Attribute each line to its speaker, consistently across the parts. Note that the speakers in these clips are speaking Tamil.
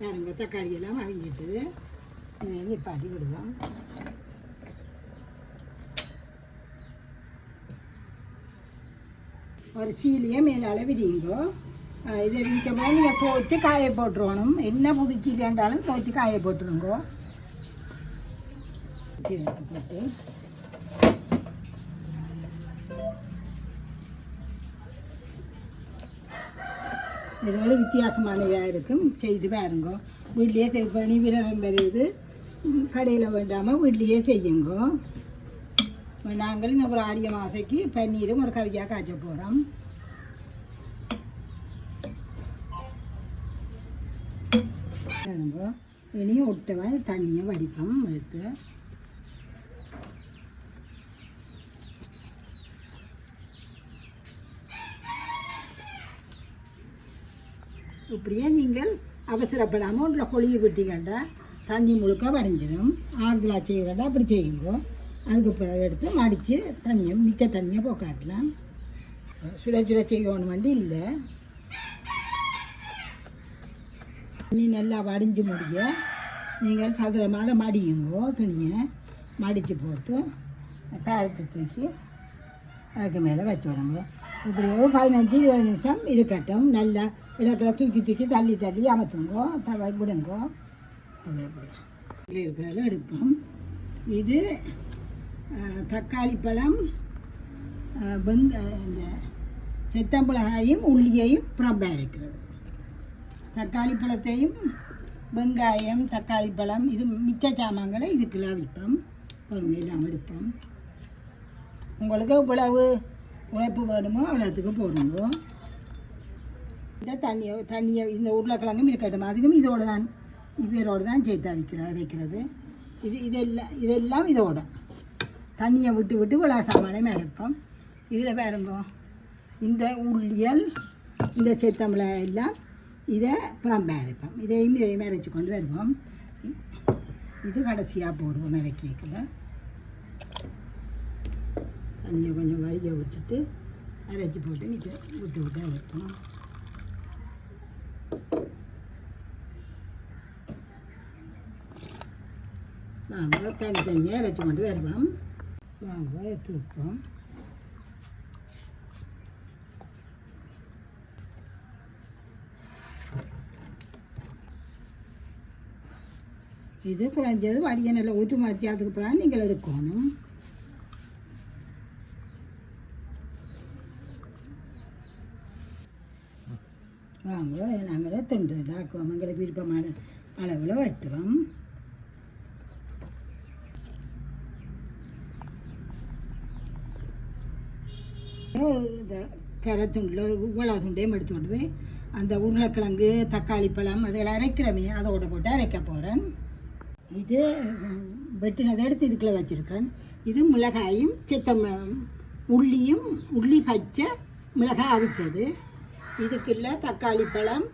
Speaker 1: பாருங்க தக்காளி எல்லாம் அவிஞ்சிட்டு நிப்பாட்டி விடுவோம். ஒரு சீலியை மேலால் விரியுங்கோ. இதை விரிக்கும்போது நீங்கள் துவைச்சி காய போட்டுருவணும். என்ன புது சீலி இருந்தாலும் துவைச்சி காய போட்டுருங்கோ. போட்டு இது ஒரு வித்தியாசமான இதாக இருக்கும். செய்து பாருங்கோ. வீட்லேயே செய்து பண்ணி விரதம் பெறுது கடையில் வேண்டாமல் வீட்லேயே செய்யுங்கோ. நாங்கள் இந்த ஒரு ஆடிய மாசைக்கு பன்னீரும் ஒரு கறியாக காய்ச்ச போகிறோம். இனியும் ஒட்டவன் தண்ணியை வடிப்போம் எடுத்து. இப்படியே நீங்கள் அவசரப்படாமல் உள்ள கொழியை விட்டீங்கன்னா தண்ணி முழுக்க வடிஞ்சிடும். ஆறுதலாக செய்கிறதா அப்படி செய்யுங்க. அதுக்கு பிறகு எடுத்து மடித்து தண்ணியை மிச்ச தண்ணியை போக்காட்டலாம். சுட சுட செய்யணும் வண்டி இல்லை. தண்ணி நல்லா வடிஞ்சு முடிய நீங்கள் சதுரமாக மடியுங்கோ. துணியை மடித்து போட்டு காரத்தை தூக்கி அதுக்கு மேலே வச்சு விடுங்க. இப்படி ஒரு 15-20 நிமிஷம் இருக்கட்டும். நல்லா இடத்துல தூக்கி தூக்கி தள்ளி தள்ளி அமர்த்துங்கோ. தவை விடுங்கோ. இருக்கிறத எடுப்போம். இது தக்காளி பழம் இந்த செத்தமிளகாயும் உள்ளியையும் புறம்பாக இருக்கிறது. தக்காளி பழத்தையும் வெங்காயம் தக்காளி பழம் இது மிச்ச சாமான்களை இதுக்கெல்லாம் விற்போம். எல்லாம் எடுப்போம். உங்களுக்கு இவ்வளவு உழைப்பு வேணுமோ அவ்வளோத்துக்கு போடுங்க. இந்த தண்ணியை இந்த உருளைக்கிழங்கும் இருக்கட்டும். அதுக்கும் இதோடு தான் இவரோடு தான் சேர்த்து அரைக்கிறது. இதெல்லாம் இதோட தண்ணியை விட்டு விட்டு விழா சாமானையும் அரைப்போம். இதில் பாருங்க இந்த உள்ளியல் இந்த செத்தமிளகாய் எல்லாம் இதை புறம்ப அரைப்போம். இதையும் அரைச்சி கொண்டு வருவோம். இது கடைசியாக போடுவோம் அரைக்கல. தண்ணியை கொஞ்சம் வழியை விட்டுட்டு அரைச்சி போட்டு மிச்சம் விட்டு விட்டு அரைப்போம். வாங்க தனித்தனியாக அரைச்சி கொண்டு வருவோம். வாங்க எடுத்து வைப்போம். இது குறைஞ்சது வடியை நல்லா ஊற்றி மறைச்சாதுக்கு பிறகு நீங்கள் எடுக்கணும். வாங்க நாங்கள் தொண்டு ஆக்குவோம். எங்களுக்கு விருப்பமான அளவில் வெட்டுவோம். இந்த கரத்துண்டில் உவளா துண்டையும் எடுத்து கொண்டு போய் அந்த உருளைக்கிழங்கு தக்காளி பழம் அதெல்லாம் அரைக்கிறமே அதோட போட்டு அரைக்க போகிறேன். இது வெட்டினதை எடுத்து இதுக்குள்ளே வச்சுருக்கேன். இது மிளகாயும் உள்ளியும் உள்ளி பச்சை மிளகாய் அவிச்சது. இதுக்குள்ள தக்காளி பழம்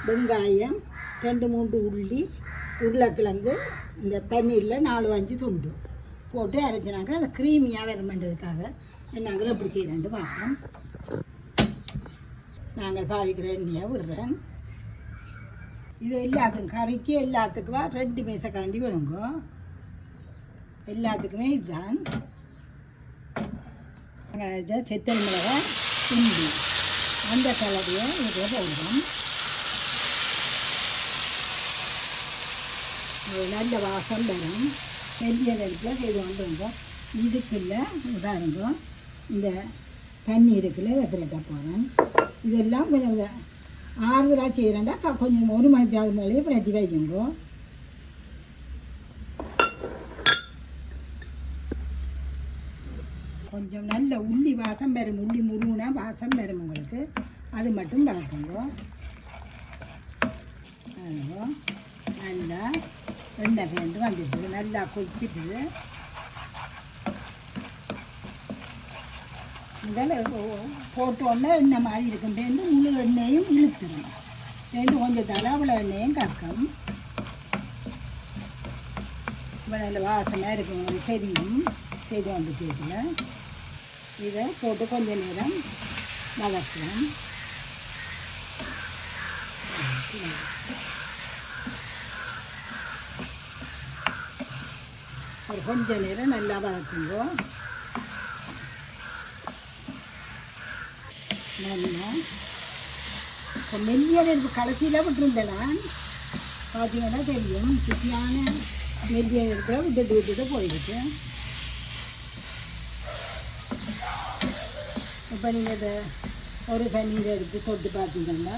Speaker 1: வெங்காயம் 2-3 உள்ளி உருளைக்கிழங்கு இந்த பன்னீரில் 4-5 துண்டு போட்டு அரைச்சினாங்க. அதை க்ரீமியாக வரமாட்டதுக்காக நாங்கள் எப்படி செய்யறேன்ட்டு பார்ப்போம். நாங்கள் பாதிக்கிற எண்ணெயாக விடுறேன். இது எல்லாத்துக்கும் கறிக்கு எல்லாத்துக்குமா 2 மேசக்காண்டி விடுங்க. எல்லாத்துக்குமே இதுதான். செத்தல் மிளகாய் இஞ்சி அந்த கலரையை இதில் போடுவோம். நல்ல வாசம் வரும். பெரிய நெருப்பில் செய்து கொண்டு இதுக்குள்ள உதாரணங்க இந்த பன்னீருக்குள்ள வெப்பரட்ட போகிறேன். இதெல்லாம் கொஞ்சம் ஆறுதலாக செய்கிறேன்டா கொஞ்சம் 1 மணி நேரம் மேலேயே பிரட்டி வைக்குங்கோ. கொஞ்சம் நல்ல உள்ளி வாசம் பெறும். உள்ளி முருகுனா வாசம் பெறும் உங்களுக்கு. அது மட்டும் வளர்க்குங்கோ. நல்லா எண்ணெய் பேருந்து வந்துட்டு நல்லா கொதிச்சுட்டு போட்டோன்னே எண்ணெய் மாதிரி இருக்கும். பேருந்து முழு எண்ணெயும் இழுத்துடும். பேருந்து கொஞ்சம் தளவுல எண்ணெயும் கற்கும். இப்போ நல்ல வாசமாக இருக்கும். உங்களுக்கு தெரியும் செய்து வந்து கேட்கல. இதை போட்டு கொஞ்சம் நேரம் வளர்க்கலாம். ஒரு கொஞ்ச நேரம் நல்லா வதக்குங்கோ. நல்லா இப்போ மெல்லிய நெருப்பு கடைசியில் விட்டுருந்தேன். பார்த்தீங்கன்னா தெரியும், சுத்தியான மெல்லிய நெருப்பில் விட்டுட்டு போயிடுச்சு. இப்போ நீங்கள் இதை ஒரு தண்ணீரை எடுத்து தொட்டு பார்த்தீங்கன்னா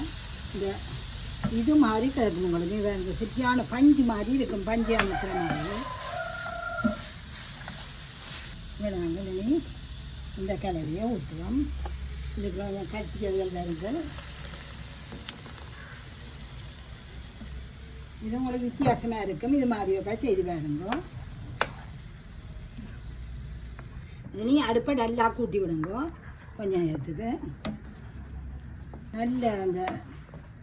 Speaker 1: இந்த இது மாதிரி கிடக்கும் உங்களுக்கு. இந்த சுத்தியான பஞ்சு மாதிரி இருக்கும், பஞ்சு அமைக்கிற மாதிரி. இதை நாங்கள் இனி இந்த கிளறியை ஊற்றுவோம். இதுக்கு கட்டிகள் வருது. இது உங்களுக்கு வித்தியாசமாக இருக்கும். இது மாதிரியோக்கா செய்து வேணுங்க. இனி அடுப்பை நல்லா கூட்டி விடுங்க கொஞ்ச நேரத்துக்கு. நல்ல அந்த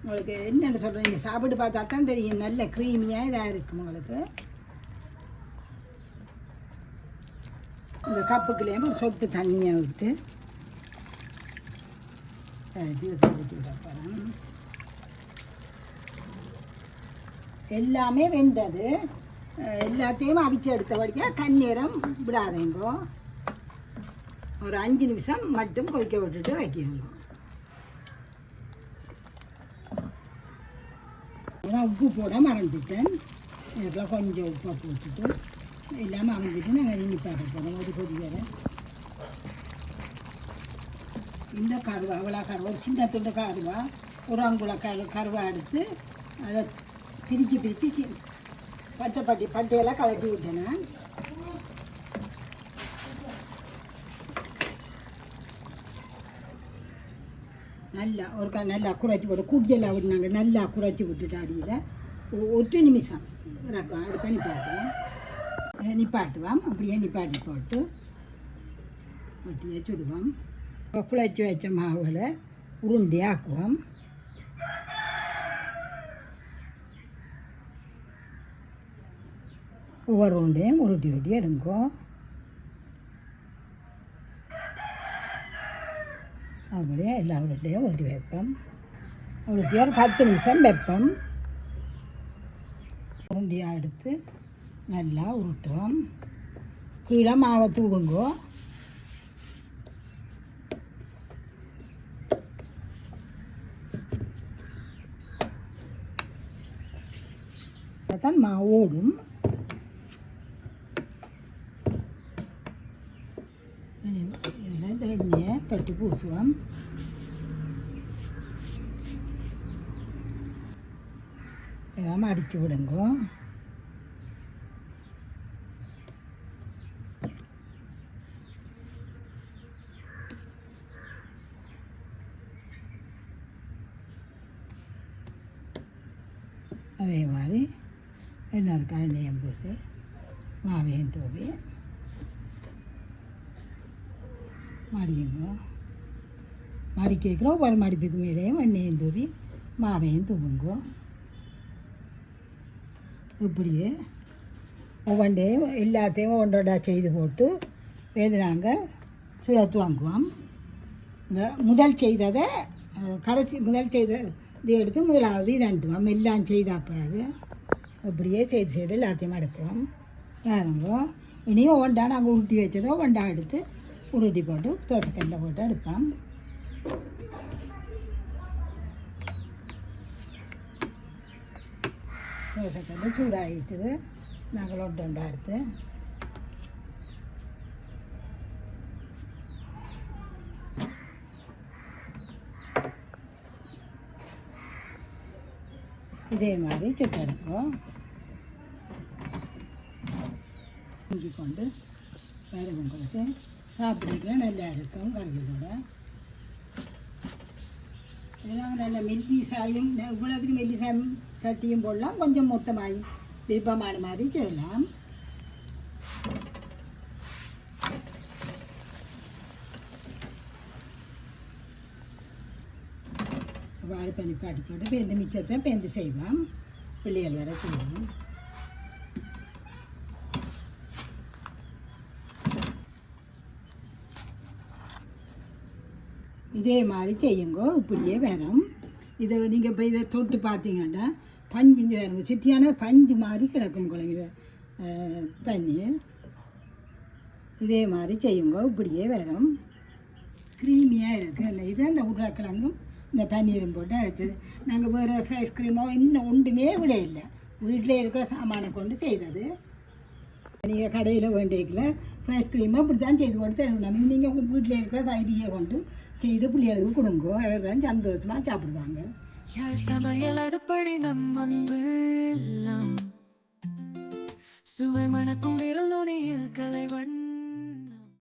Speaker 1: உங்களுக்கு என்னென்னு சொல்கிறீங்க, சாப்பிட்டு பார்த்தா தான் தெரியும். நல்ல க்ரீமியாக இதாக இருக்கும் உங்களுக்கு. இந்த கப்புக்குள்ளேயே ஒரு சொட்டு தண்ணியை விட்டு ஊற்றி விடப்போகிறேன். எல்லாமே வெந்தது. எல்லாத்தையும் அவிச்சு எடுத்த வரைக்கும் தண்ணீரம் விடாதேங்கோ. ஒரு 5 நிமிஷம் மட்டும் கொதிக்க விட்டுட்டு வைக்கணும். உப்பு போட மறந்துட்டேன். இதுக்கெல்லாம் கொஞ்சம் உப்பை போட்டுட்டு எல்லாம் அமைஞ்சிட்டு நாங்கள் இனிப்பாட்ட போகிறோம். ஒரு கொதி வர இந்த கருவா அவ்வளோ கருவா ஒரு சின்ன துண்டு கருவா ஒரு அங்குல கருவா எடுத்து அதை பிரித்து பட்டையெல்லாம் கலட்டி விட்டேன். நல்லா ஒரு நல்லா குறைச்சி போட்டு கூட்டியெல்லாம் விட்டுனாங்க. நல்லா குறைச்சி விட்டுட்டு அடியில் ஒரு நிமிஷம் அடுப்பை நிப்பாட்டுவோம். அப்படியே நிப்பாட்டி போட்டு ஒட்டியே சுடுவோம். குழச்சி வச்ச மாவில் உருண்டி ஆக்குவோம். ஒவ்வொரு உருண்டையும் உருட்டி எடுங்கோ. அப்படியே எல்லா உருண்டையும் உருட்டி வைப்போம். உருட்டி ஒரு 10 நிமிஷம் வைப்போம். உருண்டியாக எடுத்து நல்லா உருட்டுவோம். கீழே மாவை தூடுங்கோ. தான் மாவு ஓடும். இதில் எண்ணெயை தட்டி பூசுவோம். இதெல்லாம் அடித்து விடுங்கோ. அதே மாதிரி இன்னொரு எண்ணெயும் பூசி மாவையும் தூவி மடியுங்க. மடிக்க வைக்கிறோம். ஒவ்வொரு மடிப்புக்கு மேலேயும் எண்ணெயும் தூவி மாவையும் தூவுங்கோ. இப்படியே ஒவ்வொன்றையும் எல்லாத்தையும் ஒன்றோடா செய்து போட்டு நாங்கள் சுழத்து வாங்குவோம். இந்த முதல் செய்ததை முதல் செய்த இதை எடுத்து முதலாவது இதை அனுப்புவோம். எல்லாம் செய்த பிறகு இப்படியே செய்து எல்லாத்தையும் எடுப்போம். வேறுங்கோ இனியும் ஒவ்வொன்றா நாங்கள் உருட்டி வச்சதோ ஒன்றா எடுத்து உருட்டி போட்டு தோசைக்கல்லில் போட்டு எடுப்போம். தோசைக்கல் சூடாகிட்டுது. நாங்கள் ஒன்றா எடுத்து இதே மாதிரி சுட்டு எடுக்கும். இஞ்சி கொண்டு வேறு உங்களுக்கு சாப்பிட்றதுக்குலாம் நல்லா இருக்கும். கருவேலோட இதெல்லாம் நல்ல மெல்லிசாயும் இவ்வளோத்துக்கு மெல்லிசாயும் தட்டியும் போடலாம். கொஞ்சம் மொத்தமாயும் விருப்பமான மாதிரி சொல்லலாம். வாழை பண்ணி பாட்டி போட்டு பேருந்து மிச்சத்தை பேருந்து செய்வோம். பிள்ளைகள் வேற செய்வோம். இதே மாதிரி செய்யுங்க. இப்படியே வேறும். இதை நீங்கள் இப்போ இதை தொட்டு பார்த்தீங்கன்னா பஞ்சு வேறுங்க. சிட்டியான பஞ்சு மாதிரி கிடக்கும் குழந்தைங்க பன்னீர். இதே மாதிரி செய்யுங்க, இப்படியே வரும். க்ரீமியாக இருக்குது. அந்த இது அந்த உருளைக்கிழங்கும் இந்த பன்னீரும் போட்டு அரைச்சது. நாங்கள் வேறு ஃப்ரெஷ் க்ரீமோ இன்னும் ஒன்றுமே விட இல்லை, வீட்டில் இருக்கிற சாமானை கொண்டு செய்தது. நீங்கள் கடையில் வேண்டியதில் ஃப்ரெஷ் க்ரீமை இப்படி தான் செய்து போட்டு தரணும். நீங்கள் உங்கள் வீட்டில் இருக்கிற தைரியை கொண்டு செய்து பிள்ளைகளுக்கு கொடுங்கோ, அவர்கள் சந்தோஷமாக சாப்பிடுவாங்க.
Speaker 2: சமையல் அடுப்படி நம்ம சுவை மணக்கும் விரல் நுனியில் கலைவண்ண